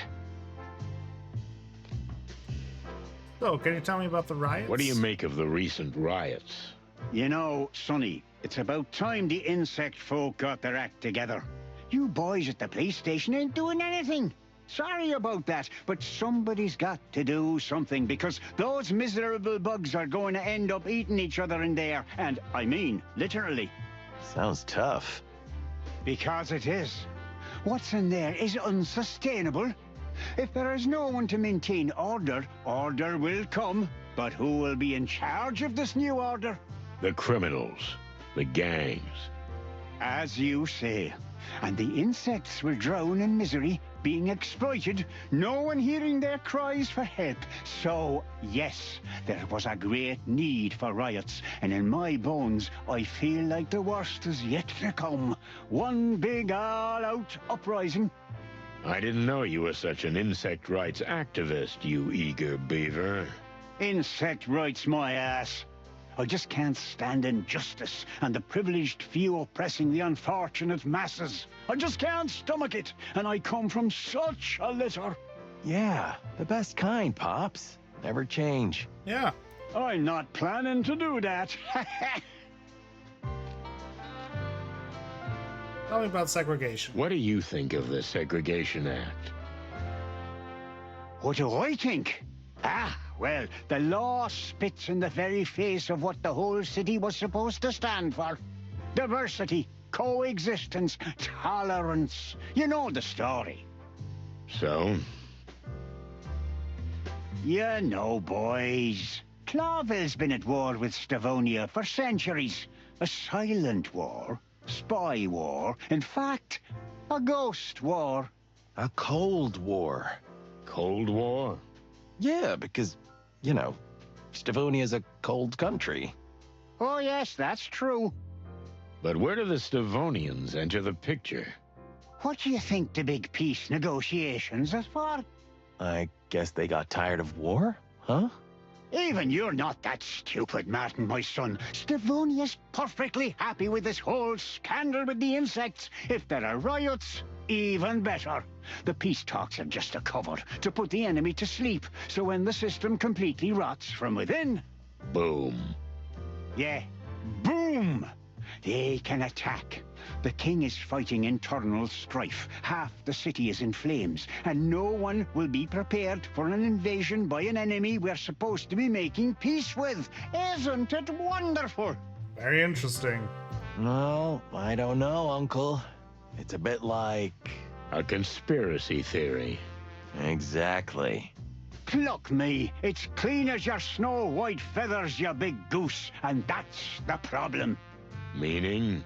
So, can you tell me about the riots? What do you make of the recent riots? You know, Sonny, it's about time the insect folk got their act together. You boys at the police station ain't doing anything. Sorry about that, but somebody's got to do something because those miserable bugs are going to end up eating each other in there. And I mean, literally. Sounds tough. Because it is. What's in there is unsustainable. If there is no one to maintain order, order will come. But who will be in charge of this new order? The criminals. The gangs. As you say. And the insects will drown in misery, being exploited, no one hearing their cries for help. So, yes, there was a great need for riots, and in my bones, I feel like the worst is yet to come. One big all-out uprising. I didn't know you were such an insect rights activist, you eager beaver. Insect rights, my ass. I just can't stand injustice and the privileged few oppressing the unfortunate masses. I just can't stomach it, and I come from such a litter. Yeah, the best kind, Pops. Never change. Yeah. I'm not planning to do that. Tell me about segregation. What do you think of the Segregation Act? What do I think? Well, the law spits in the very face of what the whole city was supposed to stand for. Diversity, coexistence, tolerance. You know the story. So? You know, boys. Clawville's been at war with Stavonia for centuries. A silent war, spy war, in fact, a ghost war. A Cold War. Cold War? Yeah, because, you know, Stavonia's a cold country. Oh, yes, that's true. But where do the Stavonians enter the picture? What do you think the big peace negotiations are for? I guess they got tired of war, huh? Even you're not that stupid, Martin, my son. Stavonia's perfectly happy with this whole scandal with the insects. If there are riots, even better. The peace talks are just a cover to put the enemy to sleep, so when the system completely rots from within... Boom. Yeah, boom! They can attack. The king is fighting internal strife. Half the city is in flames, and no one will be prepared for an invasion by an enemy we're supposed to be making peace with. Isn't it wonderful? Very interesting. No, I don't know, Uncle. It's a bit like... A conspiracy theory. Exactly. Pluck me. It's clean as your snow white feathers, you big goose. And that's the problem. Meaning?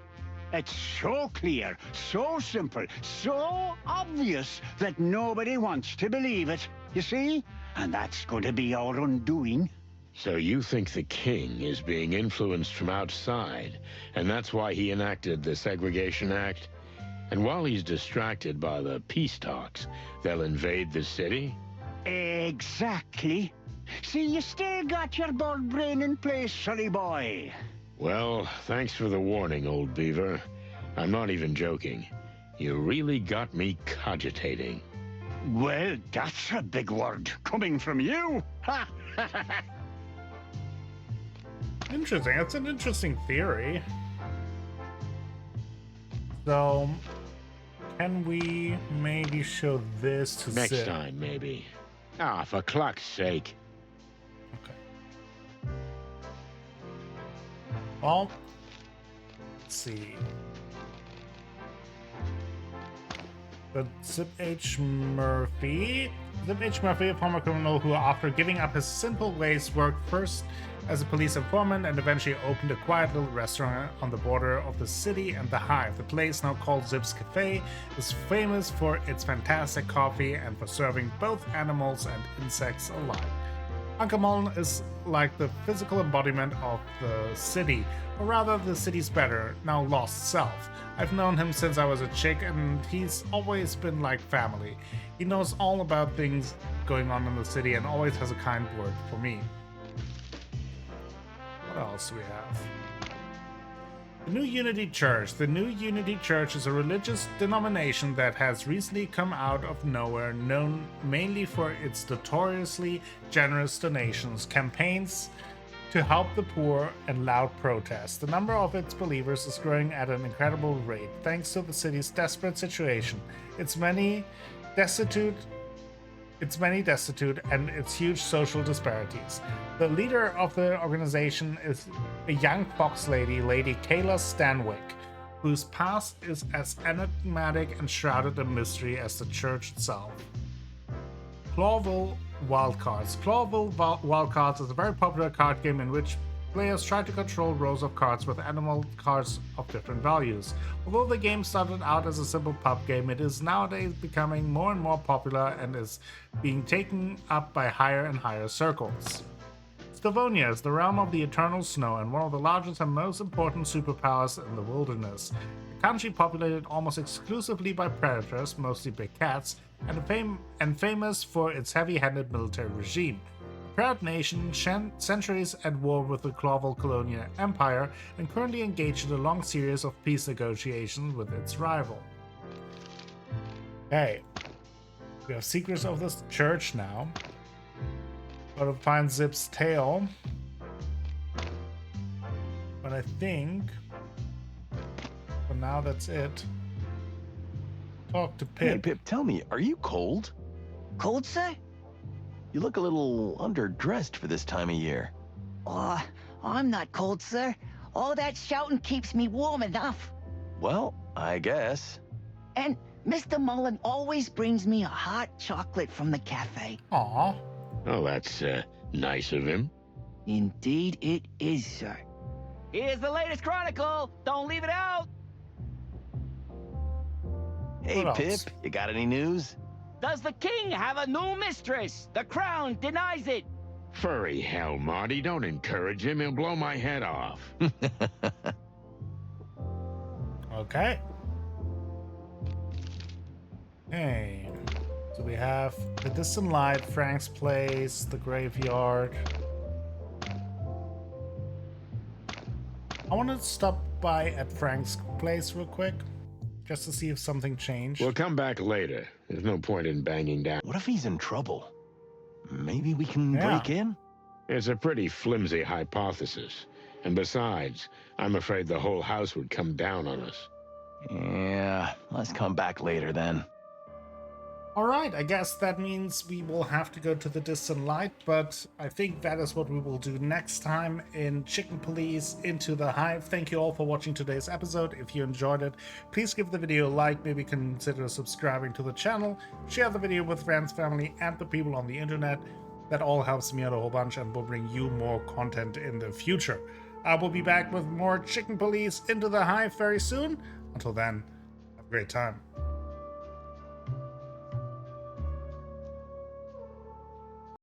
It's so clear, so simple, so obvious that nobody wants to believe it. You see? And that's going to be our undoing. So you think the king is being influenced from outside, and that's why he enacted the Segregation Act? And while he's distracted by the peace talks, they'll invade the city? Exactly. See, you still got your bird brain in place, sonny boy. Well, thanks for the warning, old beaver. I'm not even joking. You really got me cogitating. Well, that's a big word coming from you. Ha! Interesting. That's an interesting theory. So, can we maybe show this to Next Zip? time, maybe. Ah, for cluck's sake. Okay. Well, let's see. But Zip H. Murphy, a former criminal who, after giving up his simple ways, worked first as a police informant and eventually opened a quiet little restaurant on the border of the city and the Hive. The place, now called Zip's Cafe, is famous for its fantastic coffee and for serving both animals and insects alike. Uncle Mullen is like the physical embodiment of the city, or rather the city's better, now lost self. I've known him since I was a chick, and he's always been like family. He knows all about things going on in the city and always has a kind word for me. What else do we have? The New Unity Church. The New Unity Church is a religious denomination that has recently come out of nowhere, known mainly for its notoriously generous donations, campaigns to help the poor, and loud protests. The number of its believers is growing at an incredible rate, thanks to the city's desperate situation, its many destitute and its huge social disparities. The leader of the organization is a young fox lady, Lady Kayla Stanwyck, whose past is as enigmatic and shrouded in mystery as the church itself. Clawville Wildcards. Clawville Wildcards is a very popular card game in which players try to control rows of cards with animal cards of different values. Although the game started out as a simple pub game, it is nowadays becoming more and more popular and is being taken up by higher and higher circles. Scavonia is the realm of the eternal snow and one of the largest and most important superpowers in the wilderness. A country populated almost exclusively by predators, mostly big cats, and famous for its heavy-handed military regime. A proud nation, centuries at war with the Clawville colonial empire, and currently engaged in a long series of peace negotiations with its rival. Okay, we have Secrets of the Church now. Gotta find Zip's tail. But I think for now that's it. Talk to Pip. Hey, Pip, tell me, are you cold? Cold, sir? You look a little underdressed for this time of year. Oh, I'm not cold, sir. All that shouting keeps me warm enough. Well, I guess. And Mr. Mullen always brings me a hot chocolate from the cafe. Aw. Oh, that's nice of him. Indeed it is, sir. Here's the latest chronicle. Don't leave it out. Hey, What Pip, else? you got any news? Does the king have a new mistress? The crown denies it. Furry hell, Marty. Don't encourage him. He'll blow my head off. Okay. Hey. So we have the Distant Light, Frank's Place, the Graveyard. I want to stop by at Frank's Place real quick, just to see if something changed. We'll come back later. There's no point in banging down. What if he's in trouble? Maybe we can Yeah. break in? It's a pretty flimsy hypothesis. And besides, I'm afraid the whole house would come down on us. Yeah, let's come back later then. Alright, I guess that means we will have to go to the Distant Light, but I think that is what we will do next time in Chicken Police Into the Hive. Thank you all for watching today's episode. If you enjoyed it, please give the video a like, maybe consider subscribing to the channel, share the video with friends, family, and the people on the internet. That all helps me out a whole bunch and will bring you more content in the future. I will be back with more Chicken Police Into the Hive very soon. Until then, have a great time.